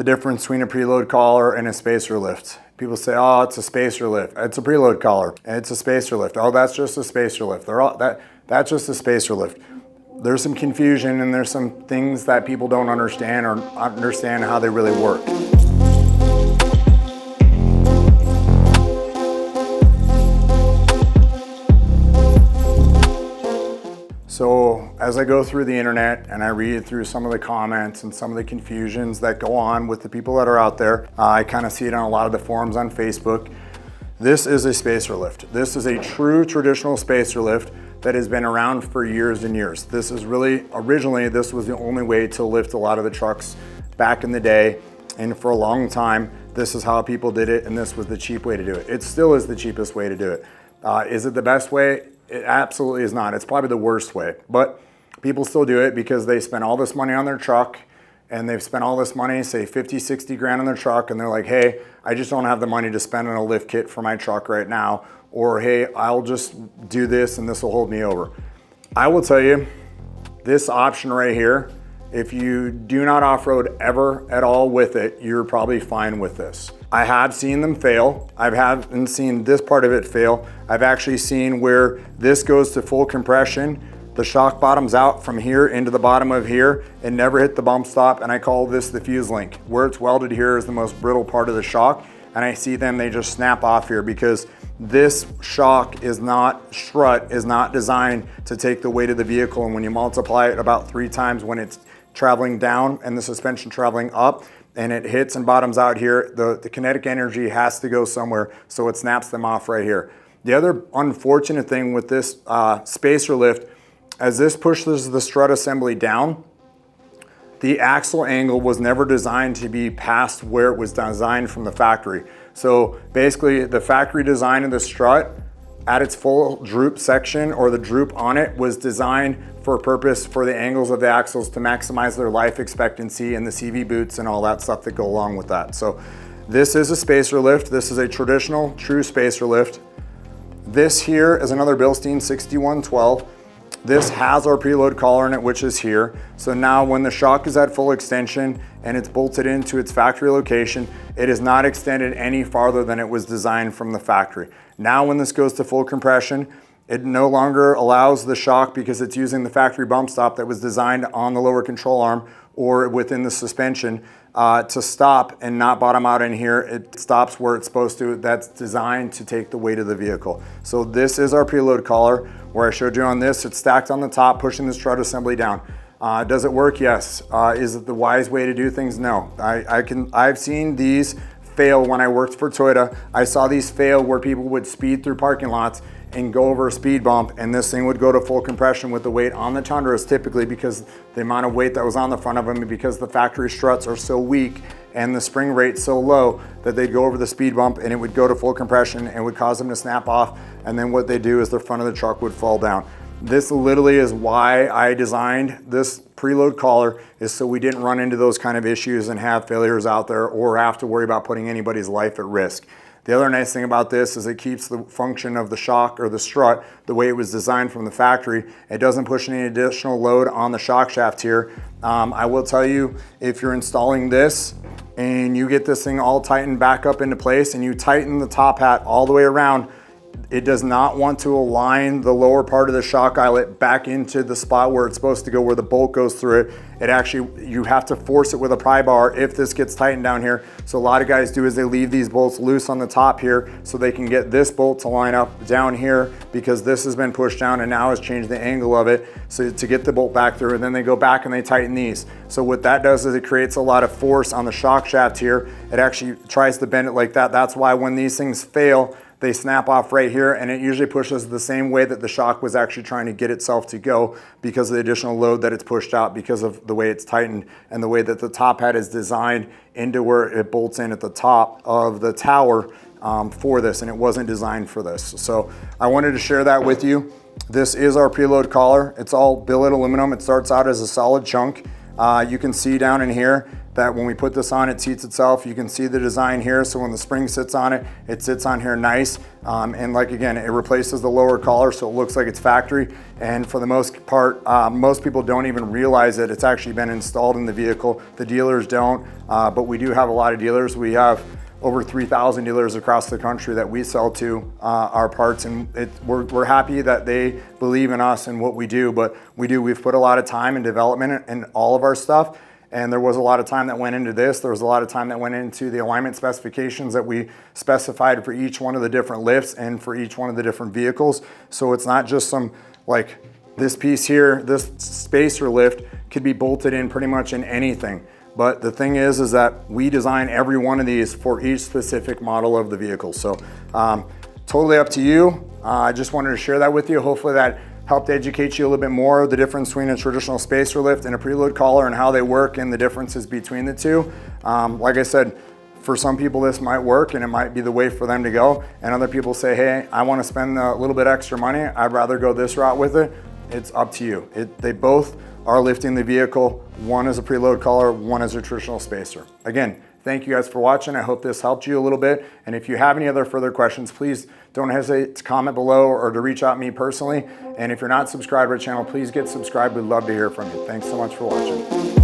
the difference between a preload collar and a spacer lift. People say, oh, it's a spacer lift. It's a preload collar, and it's a spacer lift. Oh, that's just a spacer lift. That's just a spacer lift. There's some confusion and there's some things that people don't understand or understand how they really work. So as I go through the internet and I read through some of the comments and some of the confusions that go on with the people that are out there, I kind of see it on a lot of the forums on Facebook. This is a spacer lift. This is a true traditional spacer lift that has been around for years and years. This is really, originally, this was the only way to lift a lot of the trucks back in the day. And for a long time, this is how people did it, and this was the cheap way to do it. It still is the cheapest way to do it. Is it the best way? It absolutely is not. It's probably the worst way, but people still do it because they spend all this money on their truck, and they've spent all this money, say 50, 60 grand on their truck, and they're like, hey, I just don't have the money to spend on a lift kit for my truck right now, or hey, I'll just do this and this will hold me over. I will tell you, this option right here, if you do not off-road ever at all with it, you're probably fine with this. I have seen them fail. I haven't seen this part of it fail. I've actually seen where this goes to full compression, the shock bottoms out from here into the bottom of here and never hit the bump stop, and I call this the fuse link. Where it's welded here is the most brittle part of the shock, and I see them, they just snap off here because this shock is not, strut is not designed to take the weight of the vehicle, and when you multiply it about 3 times when it's traveling down and the suspension traveling up, and it hits and bottoms out here, the kinetic energy has to go somewhere, so it snaps them off right here. The other unfortunate thing with this spacer lift, as this pushes the strut assembly down, the axle angle was never designed to be past where it was designed from the factory. So basically the factory design of the strut at its full droop section, or the droop on it, was designed for a purpose for the angles of the axles to maximize their life expectancy and the CV boots and all that stuff that go along with that. So this is a spacer lift. This is a traditional true spacer lift. This here is another Bilstein 6112. This has our preload collar in it, which is here. So now when the shock is at full extension and it's bolted into its factory location, it is not extended any farther than it was designed from the factory. Now when this goes to full compression, it no longer allows the shock, because it's using the factory bump stop that was designed on the lower control arm or within the suspension to stop and not bottom out in here. It stops where it's supposed to. That's designed to take the weight of the vehicle. So this is our preload collar. Where I showed you on this, it's stacked on the top, pushing the strut assembly down. Does it work? Yes. Is it the wise way to do things? No. I've seen these fail when I worked for Toyota. I saw these fail where people would speed through parking lots and go over a speed bump, and this thing would go to full compression with the weight on the Tundras, typically because the amount of weight that was on the front of them, and because the factory struts are so weak and the spring rate so low, that they'd go over the speed bump and it would go to full compression and would cause them to snap off, and then what they do is the front of the truck would fall down. This literally is why I designed this preload collar, is so we didn't run into those kind of issues and have failures out there or have to worry about putting anybody's life at risk. The other nice thing about this is it keeps the function of the shock or the strut the way it was designed from the factory. It doesn't push any additional load on the shock shaft here. I will tell you, if you're installing this and you get this thing all tightened back up into place and you tighten the top hat all the way around, it does not want to align the lower part of the shock eyelet back into the spot where it's supposed to go, where the bolt goes through it. It actually, you have to force it with a pry bar if this gets tightened down here. So a lot of guys do is they leave these bolts loose on the top here so they can get this bolt to line up down here, because this has been pushed down and now has changed the angle of it, so to get the bolt back through, and then they go back and they tighten these. So what that does is it creates a lot of force on the shock shaft here. It actually tries to bend it like that. That's why when these things fail, they snap off right here, and it usually pushes the same way that the shock was actually trying to get itself to go, because of the additional load that it's pushed out because of the way it's tightened and the way that the top hat is designed into where it bolts in at the top of the tower for this, and it wasn't designed for this. So I wanted to share that with you. This is our preload collar. It's all billet aluminum. It starts out as a solid chunk. You can see down in here, that when we put this on, it seats itself. You can see the design here. So when the spring sits on it, it sits on here nice. And like, again, it replaces the lower collar so it looks like it's factory. And for the most part, most people don't even realize that it's actually been installed in the vehicle. The dealers don't, but we do have a lot of dealers. We have over 3,000 dealers across the country that we sell to our parts, and we're happy that they believe in us and what we do. But we've put a lot of time and development in all of our stuff. And there was a lot of time that went into this. There was a lot of time that went into the alignment specifications that we specified for each one of the different lifts and for each one of the different vehicles. So it's not just some, like this piece here, this spacer lift could be bolted in pretty much in anything. But the thing is that we design every one of these for each specific model of the vehicle. So totally up to you. I just wanted to share that with you. Hopefully that helped educate you a little bit more the difference between a traditional spacer lift and a preload collar and how they work and the differences between the two. Like I said, for some people this might work and it might be the way for them to go, and other people say, hey, I want to spend a little bit extra money, I'd rather go this route with it. It's up to you. They both are lifting the vehicle. One is a preload collar, one is a traditional spacer. Again, thank you guys for watching. I hope this helped you a little bit. And if you have any other further questions, please don't hesitate to comment below or to reach out to me personally. And if you're not subscribed to our channel, please get subscribed. We'd love to hear from you. Thanks so much for watching.